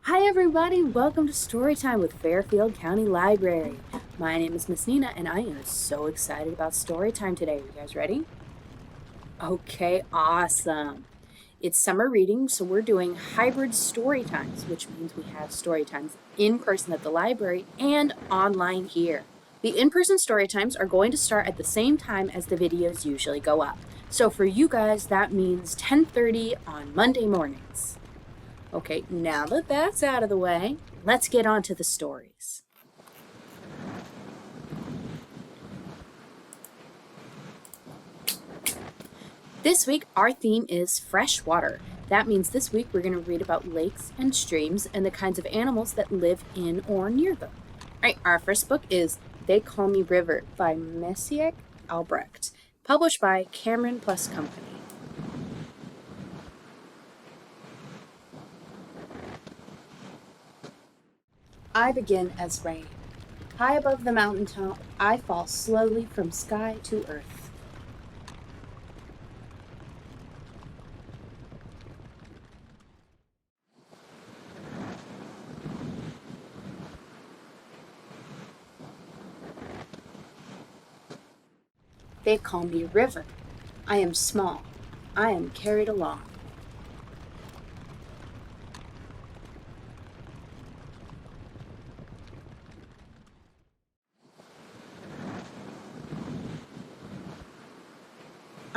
Hi everybody, welcome to Storytime with Fairfield County Library. My name is Miss Nina and I am so excited about Storytime today. You guys ready? Okay, awesome. It's summer reading, so we're doing hybrid story times, which means we have story times in person at the library and online here. The in-person story times are going to start at the same time as the videos usually go up. So for you guys, that means 10:30 on Monday mornings. Okay, now that that's out of the way, let's get on to the stories. This week, our theme is freshwater. That means this week we're going to read about lakes and streams and the kinds of animals that live in or near them. All right, our first book is They Call Me River by Maciek Albrecht, published by Cameron Plus Company. I begin as rain. High above the mountaintop, I fall slowly from sky to earth. They call me river. I am small. I am carried along.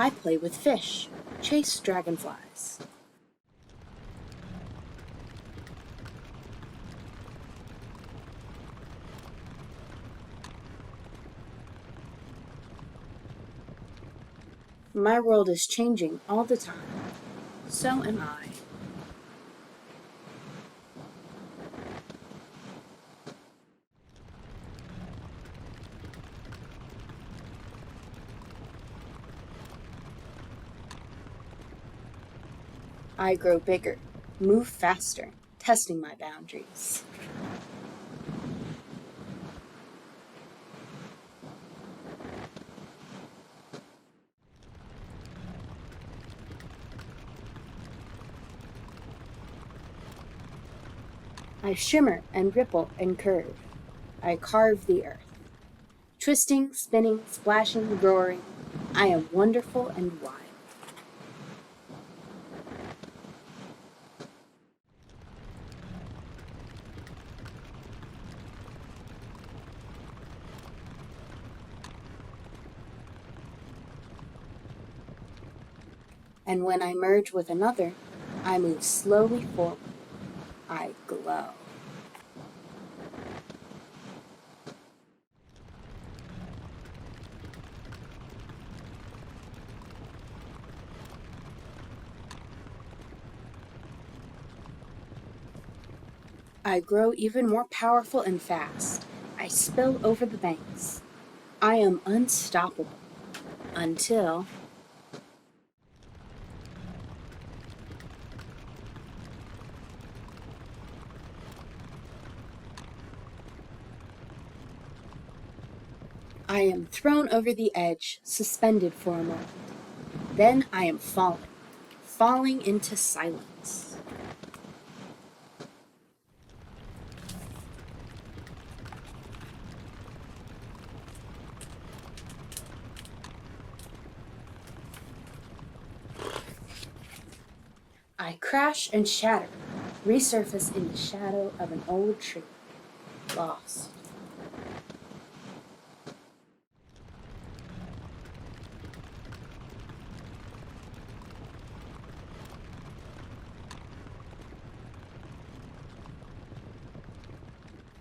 I play with fish, chase dragonflies. My world is changing all the time. So am I. I grow bigger, move faster, testing my boundaries. I shimmer and ripple and curve. I carve the earth. Twisting, spinning, splashing, roaring, I am wonderful and wild. And when I merge with another, I move slowly forward. I glow. I grow even more powerful and fast. I spill over the banks. I am unstoppable until I am thrown over the edge, suspended for a moment. Then I am falling into silence. I crash and shatter, resurface in the shadow of an old tree, lost.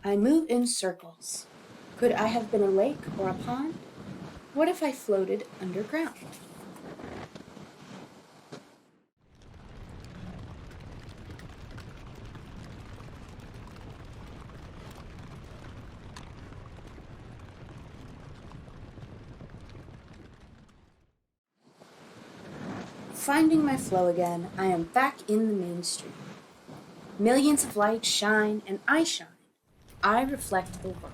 I move in circles. Could I have been a lake or a pond? What if I floated underground? Finding my flow again, I am back in the mainstream. Millions of lights shine and I shine. I reflect the world.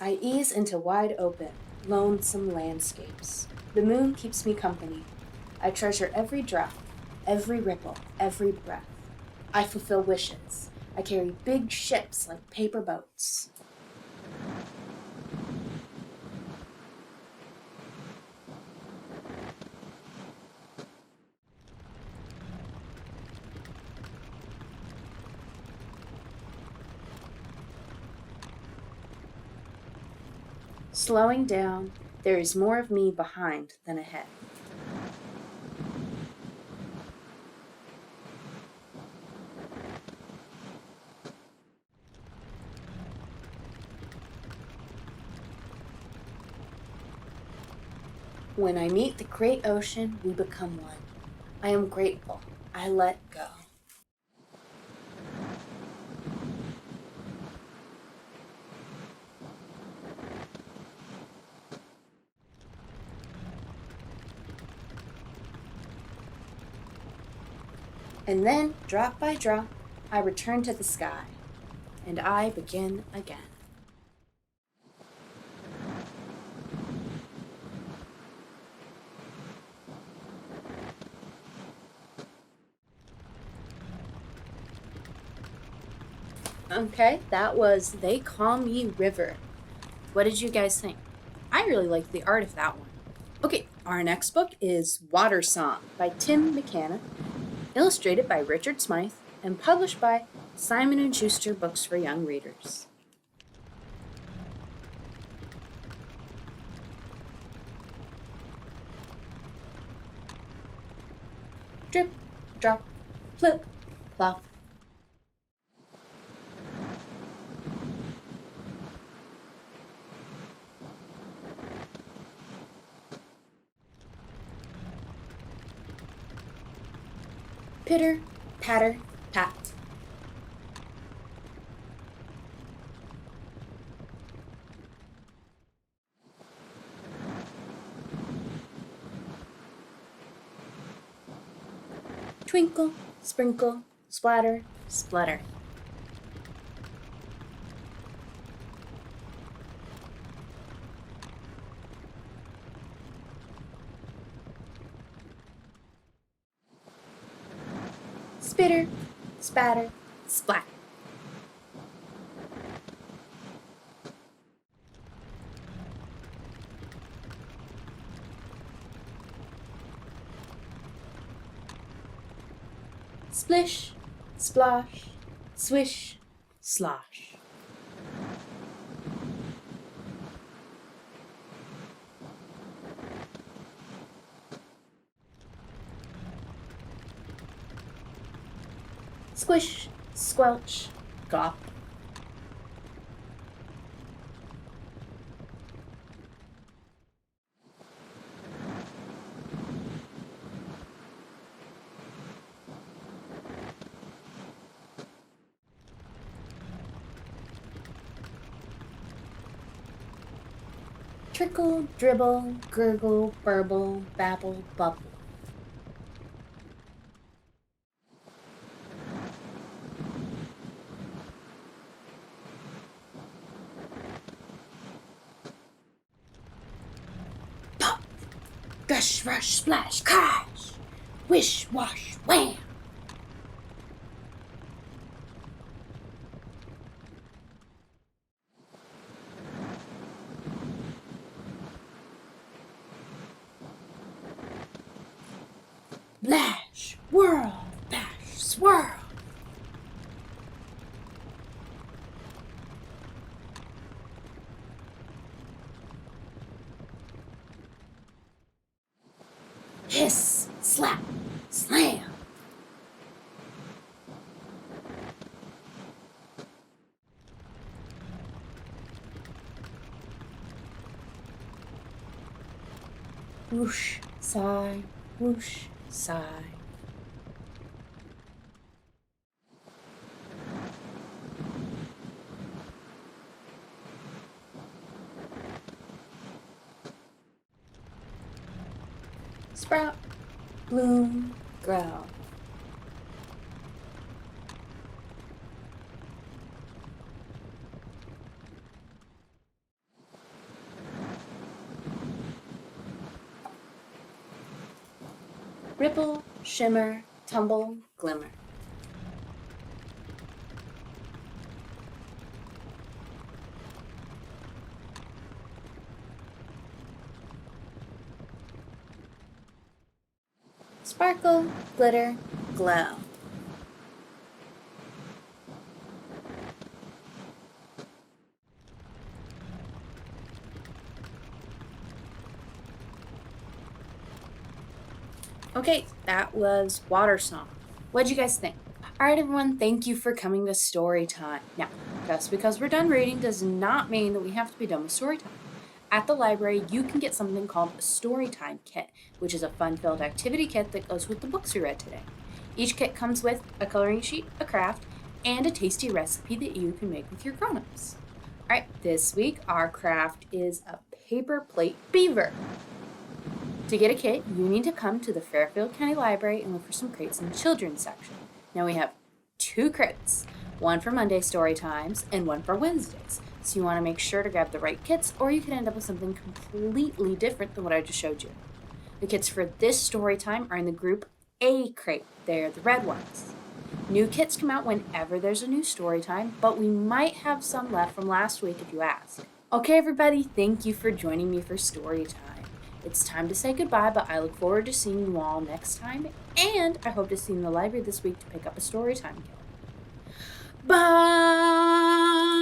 I ease into wide open, lonesome landscapes. The moon keeps me company. I treasure every drop, every ripple, every breath. I fulfill wishes. I carry big ships like paper boats. Slowing down, there is more of me behind than ahead. When I meet the great ocean, we become one. I am grateful. I let go. And then, drop by drop, I return to the sky, and I begin again. Okay, that was They Call Me River. What did you guys think? I really liked the art of that one. Okay, our next book is Watersong by Tim McCanna, illustrated by Richard Smythe, and published by Simon Schuster Books for Young Readers. Drip, drop, flip, flop. Pitter, patter, pat. Twinkle, sprinkle, splatter, splutter. Spitter, spatter, splat. Splish, splosh, swish, slosh. Squish, squelch, glop. Trickle, dribble, gurgle, burble, babble, bubble. Pop, gush, rush, splash, crash. Wish, wash, wham. Blash, whirl, bash, swirl. Hiss, slap, slam. Whoosh, sigh, whoosh, sigh. Sprout, bloom, grow. Ripple, shimmer, tumble, glimmer. Sparkle, glitter, glow. Okay, that was Watersong. What'd you guys think? All right, everyone, thank you for coming to Storytime. Now, just because we're done reading does not mean that we have to be done with Storytime. At the library, you can get something called a Storytime kit, which is a fun-filled activity kit that goes with the books we read today. Each kit comes with a coloring sheet, a craft, and a tasty recipe that you can make with your grown-ups. All right, this week our craft is a paper plate beaver. To get a kit, you need to come to the Fairfield County Library and look for some crates in the children's section. Now we have 2 crates, one for Monday story times and one for Wednesdays. So you want to make sure to grab the right kits or you could end up with something completely different than what I just showed you. The kits for this story time are in the group A crate. They're the red ones. New kits come out whenever there's a new story time, but we might have some left from last week if you ask. Okay, everybody, thank you for joining me for story time. It's time to say goodbye, but I look forward to seeing you all next time, and I hope to see you in the library this week to pick up a story time kit. Bye!